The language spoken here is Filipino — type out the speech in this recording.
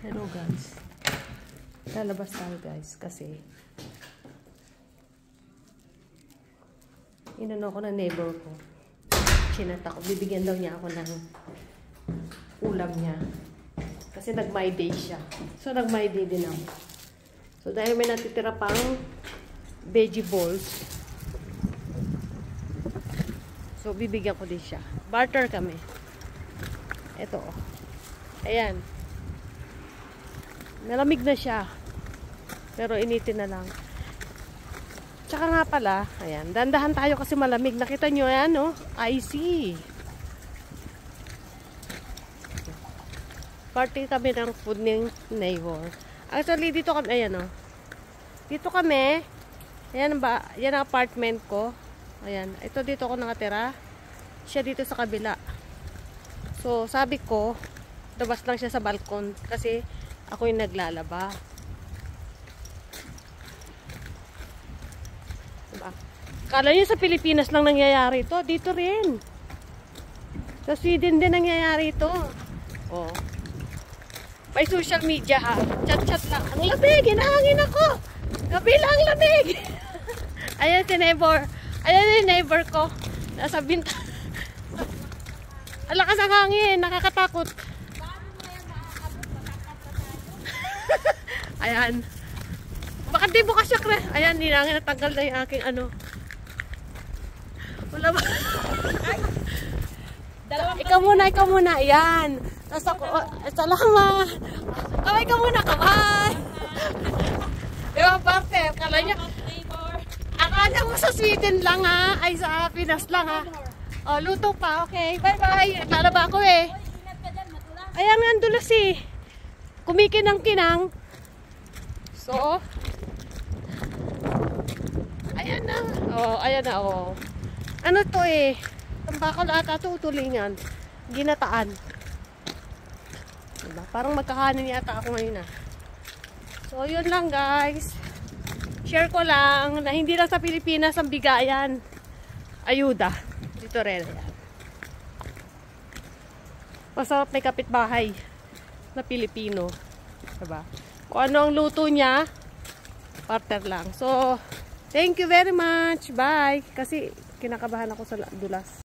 Hello guys. Lalabas tayo guys kasi inano ko na neighbor ko. Chinat ako. Bibigyan daw niya ako ng ulam niya. Kasi nag-my day siya. So nag-my day din ako. So dahil may natitira pang veggie balls. So bibigyan ko din siya. Barter kami. Ito. Ayan. Nalamig na siya. Pero initin na lang. Tsaka nga pala, ayan, dandahan tayo kasi malamig. Nakita nyo, ayan, no? Icy. Party kami ng food ng neighbor. Actually, dito kami, ayan, no? Dito kami. Ayan ba? Yan ang apartment ko. Ayan. Ito dito ako nakatira. Siya dito sa kabila. So, sabi ko, labas lang siya sa balkon. Kasi, ako yung naglalaba. Diba? Kala nyo sa Pilipinas lang nangyayari ito. Dito rin. Sa Sweden din nangyayari ito. Oh. May social media ha. Chat-chat lang. Ang lamig! Hinahangin ako! Gabi lang lamig! Ayan si neighbor. Ayan yung neighbor ko. Nasa binta. Ang lakas ang hangin. Nakakatakot. Ayan. Bakit di bukas siya kre? Ayan, ninangin natanggal na yung aking ano. Wala ba? Ikaw muna. Ayan. Tapos ako, salamat. Kamay ka muna, kamay. Diba, partner? Akala mo sa Sweden lang ha? Ay, sa Pinas lang ha? Oh, luto pa. Okay, bye-bye. Lalaba ako eh. Ayan nga, dulas eh. Kumikinang-kinang. So, ayan na. Oh, ayan na, oh. Ano to eh? Tambakol ata ito, tulingan. Ginataan. Diba? Parang magkakanin yata ako ngayon ah. So, yun lang guys. Share ko lang na hindi lang sa Pilipinas ang bigayan. Ayuda. Dito rin. Ayan. Masarap may kapitbahay na Pilipino. Diba? Kung ano ang luto niya, partner lang. So, thank you very much. Bye. Kasi kinakabahan ako sa dulas.